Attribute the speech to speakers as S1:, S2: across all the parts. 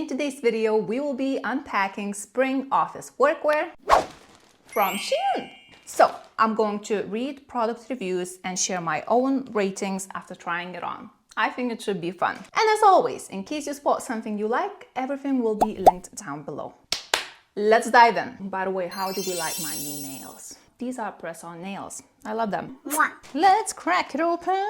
S1: In today's video, we will be unpacking spring office workwear from Shein. So I'm going to read product reviews and share my own ratings after trying it on. I think it should be fun. And as always, in case you spot something you like, everything will be linked down below. Let's dive in. By the way, how do we like my new nails? These are press-on nails. I love them. Let's crack it open.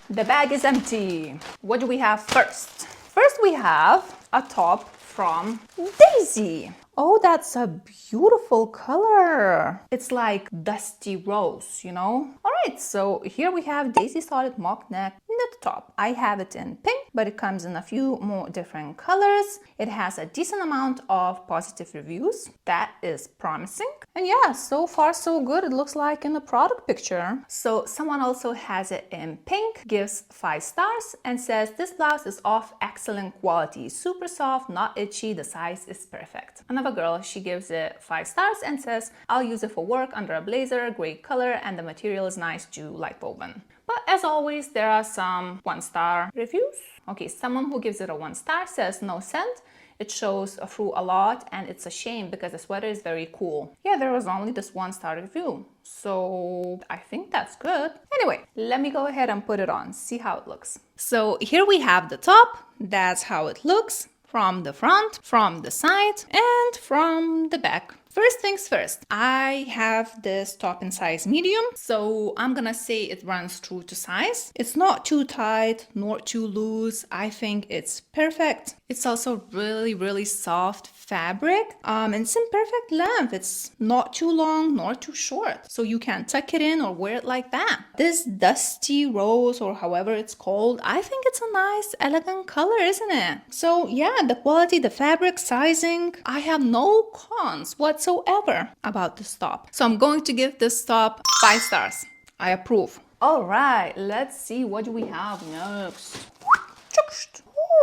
S1: The bag is empty. What do we have first? First we have a top from DAZY. Oh, that's a beautiful color. It's like dusty rose, you know? All right, so here we have DAZY solid mock neck knit top. I have it in pink, but it comes in a few more different colors. It has a decent amount of positive reviews. That is promising. And yeah, so far so good. It looks like in the product picture. So someone also has it in pink, gives 5 stars and says this blouse is of excellent quality, super soft, not itchy, the size is perfect. Another girl, she gives it 5 stars and says, I'll use it for work under a blazer, great color, and the material is nice, light woven. But as always, there are some 1-star reviews. Okay, someone who gives it a 1 star says no scent. It shows through a lot and it's a shame because the sweater is very cool. Yeah, there was only this 1-star review. So I think that's good. Anyway, let me go ahead and put it on, see how it looks. So here we have the top. That's how it looks from the front, from the side, and from the back. First things first, I have this top in size medium, so I'm gonna say it runs true to size. It's not too tight, nor too loose. I think it's perfect. It's also really soft fabric, and it's in perfect length. It's not too long nor too short, so you can tuck it in or wear it like that. This dusty rose, or however it's called, I think it's a nice, elegant color, isn't it? So yeah, the quality, the fabric, sizing, I have no cons whatsoever about this top. So I'm going to give this top 5 stars. I approve. All right, let's see what do we have next.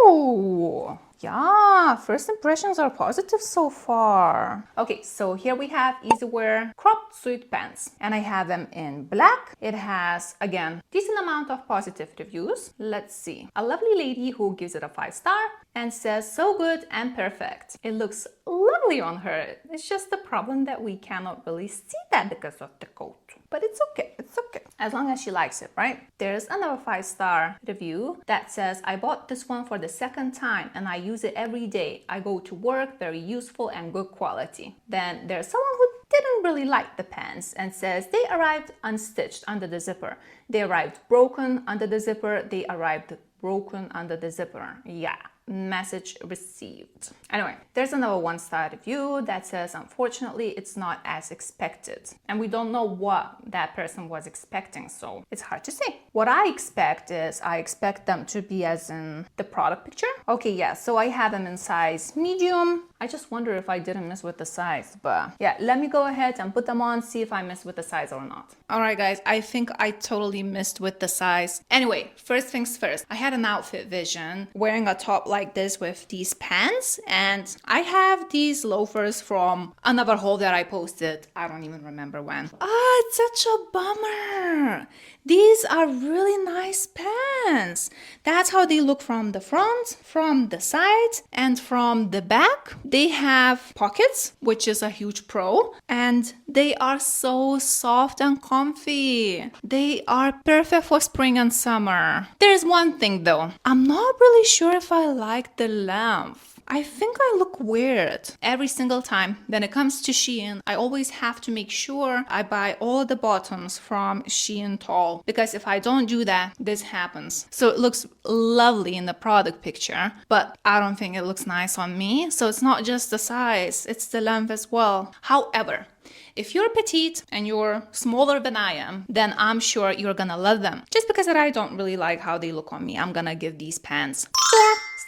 S1: Oh, yeah, first impressions are positive so far. Okay, so here we have EZwear cropped suit pants, and I have them in black. It has, again, decent amount of positive reviews. Let's see. A lovely lady who gives it a 5 star and says so good and perfect. It looks lovely on her. It's just the problem that we cannot really see that because of the coat. But it's okay, it's okay. As long as she likes it, right? There's another 5-star review that says, I bought this one for the 2nd time and I use it every day. I go to work, very useful and good quality. Then there's someone who didn't really like the pants and says they arrived unstitched under the zipper. They arrived broken under the zipper. They arrived broken under the zipper. Yeah. Message received. Anyway, there's another 1-star review that says, unfortunately, it's not as expected. And we don't know what that person was expecting, so it's hard to say. What I expect is, I expect them to be as in the product picture. Okay, yeah, so I have them in size medium. I just wonder if I didn't miss with the size, but yeah, let me go ahead and put them on, see if I missed with the size or not. All right, guys, I think I totally missed with the size. Anyway, first things first, I had an outfit vision wearing a top like this with these pants, and I have these loafers from another haul that I posted. I don't even remember when. Ah, it's such a bummer. These are really nice pants. That's how they look from the front, from the side, and from the back. They have pockets, which is a huge pro, and they are so soft and comfy. They are perfect for spring and summer. There's one thing though. I'm not really sure if I like the length. I think I look weird. Every single time when it comes to Shein, I always have to make sure I buy all the bottoms from Shein tall, because if I don't do that, this happens. So it looks lovely in the product picture, but I don't think it looks nice on me. So it's not just the size, it's the length as well. However, if you're petite and you're smaller than I am, then I'm sure you're gonna love them. Just because I don't really like how they look on me, I'm gonna give these pants 4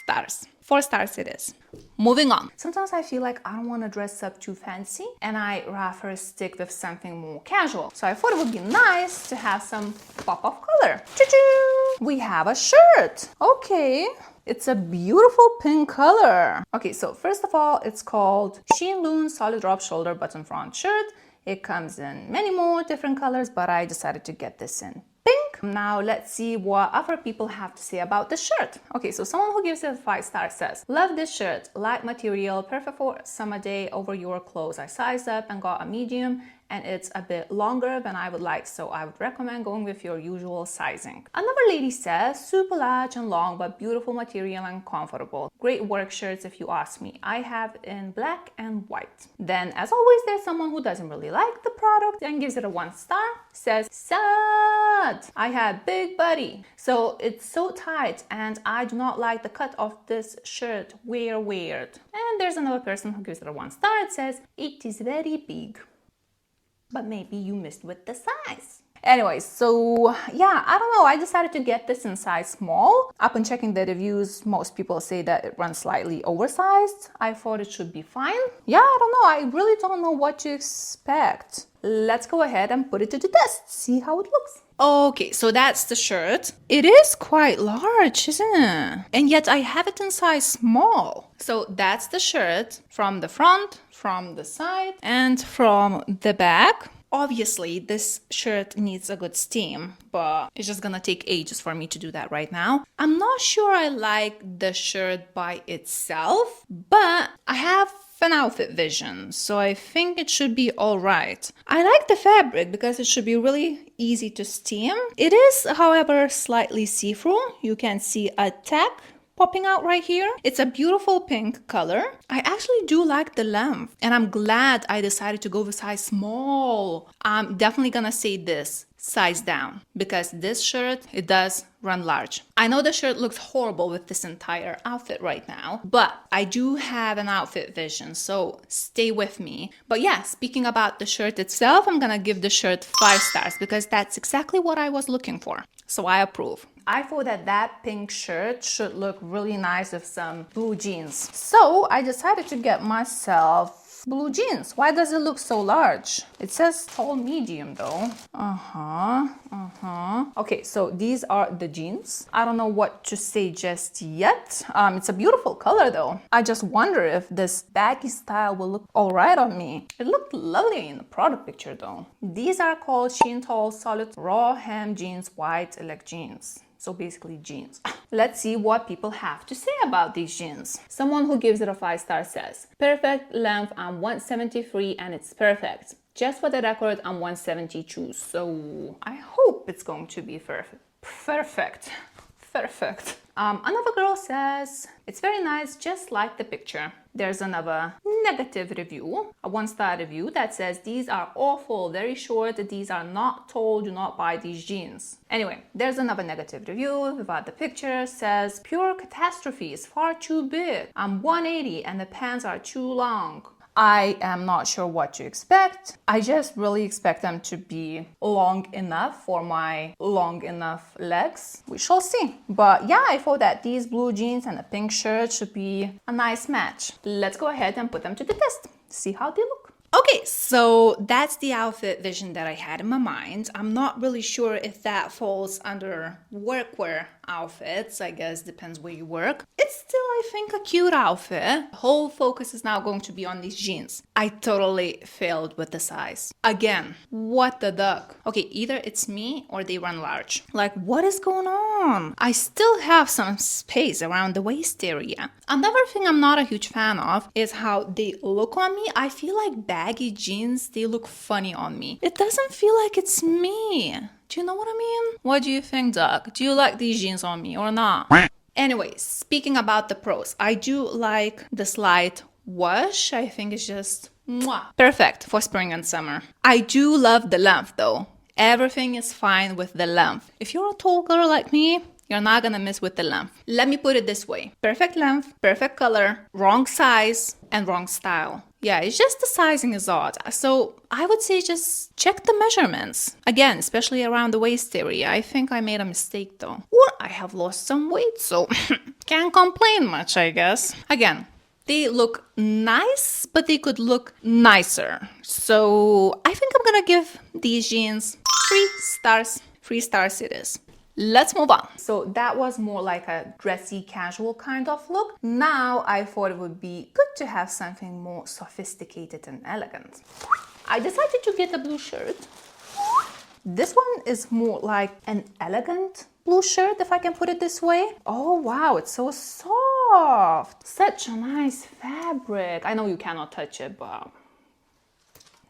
S1: stars. 4 stars it is. Moving on. Sometimes I feel like I don't want to dress up too fancy and I rather stick with something more casual. So I thought it would be nice to have some pop of color. Choo-choo! We have a shirt. Okay. It's a beautiful pink color. Okay, so first of all, it's called Shein LUNE Solid Drop Shoulder Button Front Shirt. It comes in many more different colors, but I decided to get this in pink. pick. Now let's see what other people have to say about the shirt. Okay, so someone who gives it a 5 star says, love this shirt, light material, perfect for summer day over your clothes. I sized up and got a medium, and it's a bit longer than I would like, so I would recommend going with your usual sizing. Another lady says, super large and long, but beautiful material and comfortable. Great work shirts if you ask me. I have in black and white. Then, as always, there's someone who doesn't really like the product and gives it a 1 star, says, sad, I had big body, so it's so tight and I do not like the cut of this shirt, weird. And there's another person who gives it a 1 star, it says, it is very big. But maybe you missed with the size. Anyways, so yeah, I don't know. I decided to get this in size small. Upon checking the reviews, most people say that it runs slightly oversized. I thought it should be fine. Yeah, I don't know. I really don't know what to expect. Let's go ahead and put it to the test. See how it looks. Okay, so that's the shirt. It is quite large, isn't it? And yet I have it in size small. So that's the shirt from the front, from the side, and from the back. Obviously, this shirt needs a good steam, but it's just gonna take ages for me to do that right now. I'm not sure I like the shirt by itself, but I have an outfit vision, so I think it should be all right. I like the fabric because it should be really easy to steam. It is, however, slightly see-through. You can see a tack popping out right here. It's a beautiful pink color. I actually do like the length, and I'm glad I decided to go with size small. I'm definitely gonna say this, size down, because this shirt, it does run large. I know the shirt looks horrible with this entire outfit right now, but I do have an outfit vision, so stay with me. But yeah, speaking about the shirt itself, I'm gonna give the shirt 5 stars because that's exactly what I was looking for. So I approve. I thought that pink shirt should look really nice with some blue jeans. So I decided to get myself blue jeans. Why does it look so large? It says tall medium though. Okay, so these are the jeans. I don't know what to say just yet. It's a beautiful color though. I just wonder if this baggy style will look all right on me. It looked lovely in the product picture though. These are called Shein Tall Solid Raw Hem Jeans White Leg Jeans. So basically jeans. Let's see what people have to say about these jeans. Someone who gives it a 5 star says, perfect length, I'm 173 and it's perfect. Just for the record, I'm 172, so I hope it's going to be perfect. Another girl says, it's very nice, just like the picture. There's another negative review, a 1 star review that says, these are awful, very short, these are not tall, do not buy these jeans. Anyway, there's another negative review without the picture, says, pure catastrophe, is far too big. I'm 180 and the pants are too long. I am not sure what to expect. I just really expect them to be long enough for my long enough legs. We shall see. But yeah, I thought that these blue jeans and a pink shirt should be a nice match. Let's go ahead and put them to the test. See how they look. Okay, so that's the outfit vision that I had in my mind. I'm not really sure if that falls under workwear outfits. I guess depends where you work. It's still, I think, a cute outfit. The whole focus is now going to be on these jeans. I totally failed with the size. Again, what the duck? Okay, either it's me or they run large. Like, what is going on? I still have some space around the waist area. Another thing I'm not a huge fan of is how they look on me. I feel like baggy jeans, they look funny on me. It doesn't feel like it's me. Do you know what I mean? What do you think, Doug? Do you like these jeans on me or not? Anyways, speaking about the pros, I do like the slight wash. I think it's just perfect for spring and summer. I do love the length though. Everything is fine with the length. If you're a tall girl like me, you're not gonna miss with the length. Let me put it this way. Perfect length, perfect color, wrong size, and wrong style. Yeah, it's just the sizing is odd. So I would say just check the measurements. Again, especially around the waist area. I think I made a mistake though. Or I have lost some weight, so can't complain much, I guess. Again, they look nice, but they could look nicer. So I think I'm gonna give these jeans 3 stars. 3 stars it is. Let's move on. So that was more like a dressy, casual kind of look. Now I thought it would be good to have something more sophisticated and elegant. I decided to get a blue shirt. This one is more like an elegant blue shirt, if I can put it this way. Oh wow, it's so soft. Such a nice fabric. I know you cannot touch it, but...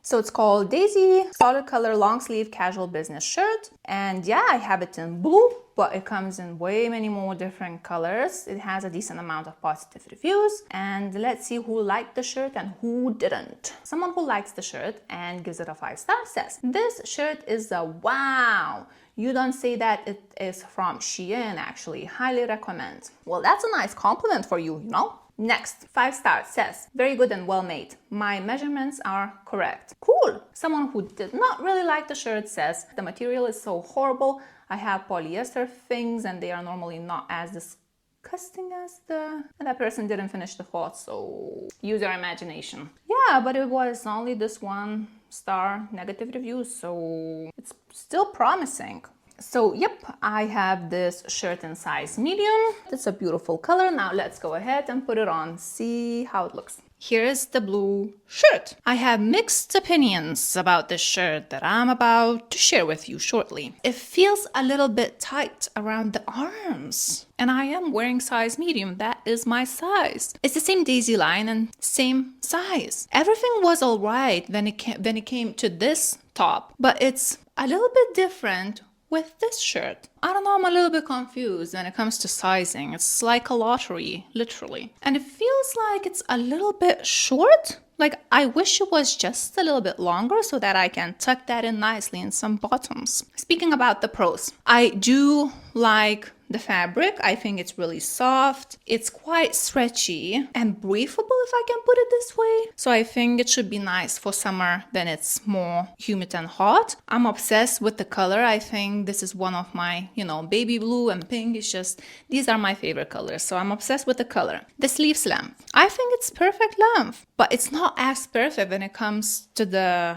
S1: So it's called DAZY solid color long sleeve casual business shirt. And yeah, I have it in blue, but it comes in way many more different colors. It has a decent amount of positive reviews. And let's see who liked the shirt and who didn't. Someone who likes the shirt and gives it a 5-star says, this shirt is a wow. You don't say that it is from Shein, actually. Highly recommend. Well, that's a nice compliment for you, you know? Next, 5 stars says, very good and well made. My measurements are correct. Cool. Someone who did not really like the shirt says, the material is so horrible. I have polyester things and they are normally not as disgusting as the... And that person didn't finish the thought, so use your imagination. Yeah, but it was only this 1-star negative review, so it's still promising. So yep, I have this shirt in size medium. It's a beautiful color. Now let's go ahead and put it on, see how it looks. Here's the blue shirt. I have mixed opinions about this shirt that I'm about to share with you shortly. It feels a little bit tight around the arms. And I am wearing size medium. That is my size. It's the same DAZY line and same size. Everything was all right when it came to this top, but it's a little bit different with this shirt. I don't know, I'm a little bit confused when it comes to sizing. It's like a lottery, literally. And it feels like it's a little bit short. Like, I wish it was just a little bit longer so that I can tuck that in nicely in some bottoms. Speaking about the pros, I do like the fabric. I think it's really soft. It's quite stretchy and breathable, if I can put it this way. So I think it should be nice for summer when it's more humid and hot. I'm obsessed with the color. I think this is one of my, baby blue and pink. It's just, these are my favorite colors. So I'm obsessed with the color. The sleeves length. I think it's perfect length, but it's not as perfect when it comes to the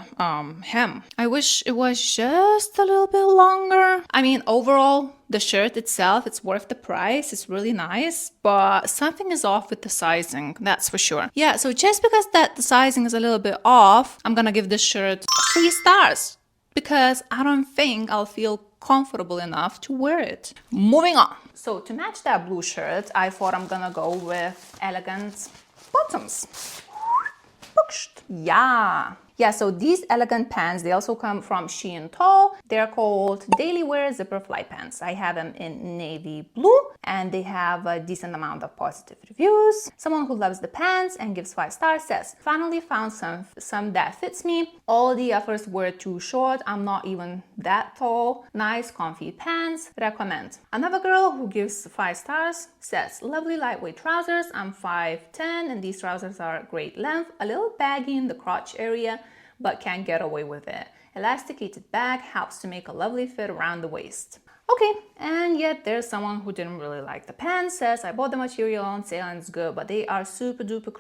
S1: hem. I wish it was just a little bit longer. I mean, overall, the shirt itself, it's worth the price. It's really nice, but something is off with the sizing, that's for sure. Yeah, so just because the sizing is a little bit off, I'm gonna give this shirt 3 stars because I don't think I'll feel comfortable enough to wear it. Moving on. So to match that blue shirt, I thought I'm gonna go with elegant bottoms. Yeah, so these elegant pants, they also come from Shein Tall. They're called Daily Wear Zipper Fly Pants. I have them in navy blue and they have a decent amount of positive reviews. Someone who loves the pants and gives 5 stars says, finally found some that fits me. All the others were too short. I'm not even that tall. Nice, comfy pants. Recommend. Another girl who gives 5 stars says, lovely lightweight trousers. I'm 5'10" and these trousers are great length. A little baggy in the crotch area, but can't get away with it. Elasticated bag helps to make a lovely fit around the waist. Okay, and yet there's someone who didn't really like the pants, says, I bought the material on sale and it's good, but they are super duper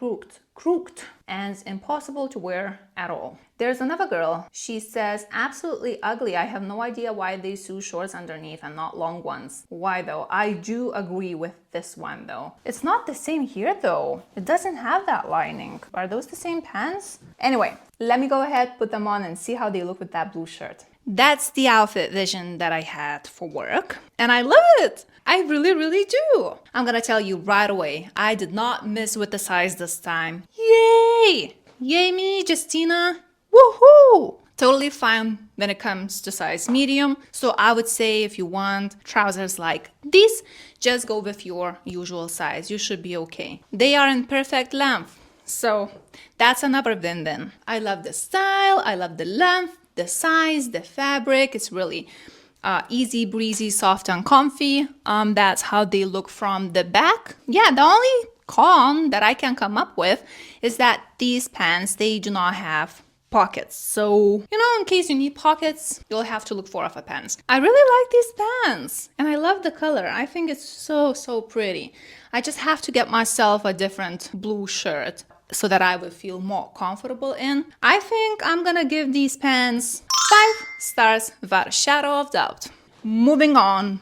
S1: crooked and impossible to wear at all. There's another girl, she says, absolutely ugly. I have no idea why they sew shorts underneath and not long ones. Why though? I do agree with this one though. It's not the same here though. It doesn't have that lining. Are those the same pants? Anyway, let me go ahead, put them on and see how they look with that blue shirt. That's the outfit vision that I had for work, and I love it. I really, really do. I'm gonna tell you right away, I did not miss with the size this time. Yay! Yay me, Justina. Woohoo! Totally fine when it comes to size medium. So I would say if you want trousers like these, just go with your usual size. You should be okay. They are in perfect length. So that's another win-win. I love the style, I love the length, the size, the fabric. It's really easy, breezy, soft and comfy. That's how they look from the back. Yeah, the only con that I can come up with is that these pants, they do not have pockets. So, in case you need pockets, you'll have to look for other pants. I really like these pants and I love the color. I think it's so, so pretty. I just have to get myself a different blue shirt so that I would feel more comfortable in. I think I'm gonna give these pants 5 stars without a shadow of doubt. Moving on.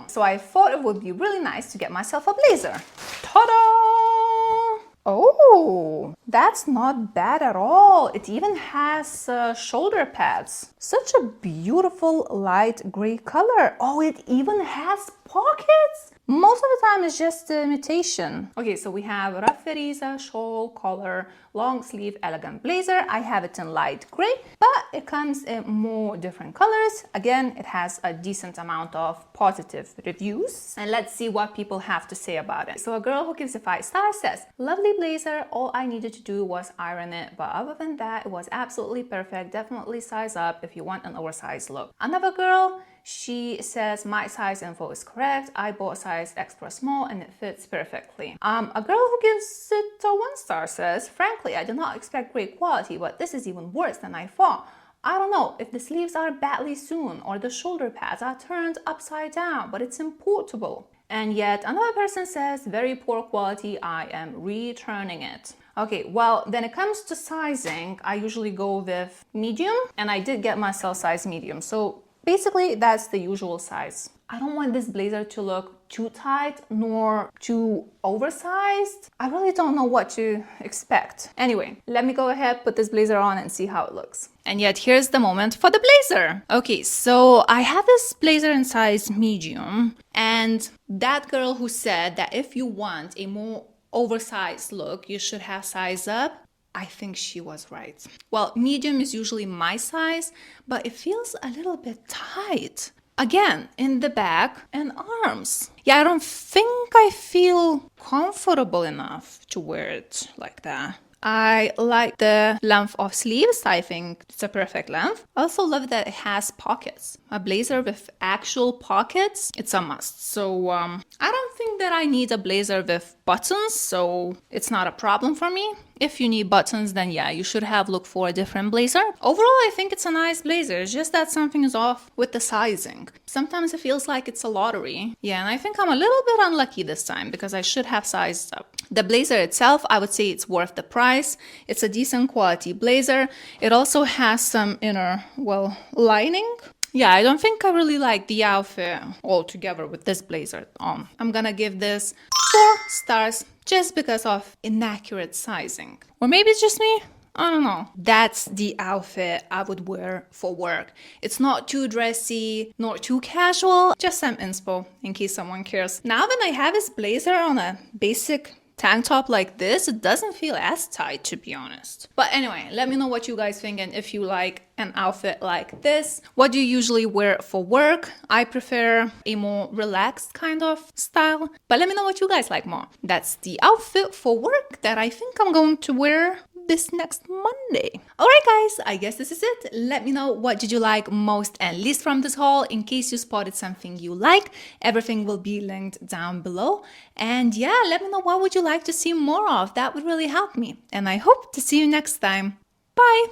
S1: So I thought it would be really nice to get myself a blazer. Ta-da! Oh, that's not bad at all. It even has shoulder pads. Such a beautiful light gray color. Oh, it even has pockets. Most of the time it's just imitation. Okay, so we have Rafferiza shawl collar, long sleeve elegant blazer. I have it in light gray, but it comes in more different colors. Again, it has a decent amount of positive reviews. And let's see what people have to say about it. So a girl who gives it 5 stars says, lovely blazer. All I needed to do was iron it, but other than that, it was absolutely perfect. Definitely size up if you want an oversized look. Another girl, she says, my size info is correct. I bought size extra small and it fits perfectly. A girl who gives it a 1 star says, frankly, I did not expect great quality, but this is even worse than I thought. I don't know if the sleeves are badly sewn or the shoulder pads are turned upside down, but it's importable. And yet another person says, very poor quality, I am returning it. Okay, well, then it comes to sizing, I usually go with medium, and I did get myself size medium. So basically, that's the usual size. I don't want this blazer to look too tight nor too oversized. I really don't know what to expect. Anyway, let me go ahead, put this blazer on and see how it looks. And yet here's the moment for the blazer. Okay, so I have this blazer in size medium, and that girl who said that if you want a more oversized look, you should have size up, I think she was right. Well, medium is usually my size, but it feels a little bit tight. Again, in the back and arms. Yeah, I don't think I feel comfortable enough to wear it like that. I like the length of sleeves. I think it's a perfect length. I also love that it has pockets. A blazer with actual pockets, it's a must. So I don't think that I need a blazer with buttons, so it's not a problem for me. If you need buttons, then yeah, you should have looked for a different blazer. Overall, I think it's a nice blazer. It's just that something is off with the sizing. Sometimes it feels like it's a lottery. Yeah, and I think I'm a little bit unlucky this time because I should have sized up. The blazer itself, I would say it's worth the price. It's a decent quality blazer. It also has some inner, well, lining. Yeah, I don't think I really like the outfit altogether with this blazer on. I'm gonna give this 4 stars just because of inaccurate sizing. Or maybe it's just me. I don't know. That's the outfit I would wear for work. It's not too dressy, nor too casual. Just some inspo in case someone cares. Now that I have this blazer on a basic tank top like this, it doesn't feel as tight, to be honest. But anyway, let me know what you guys think and if you like an outfit like this. What do you usually wear for work? I prefer a more relaxed kind of style, but let me know what you guys like more. That's the outfit for work that I think I'm going to wear this next Monday. Alright guys, I guess this is it. Let me know what did you like most and least from this haul. In case you spotted something you like, everything will be linked down below. And yeah, let me know what would you like to see more of. That would really help me. And I hope to see you next time. Bye!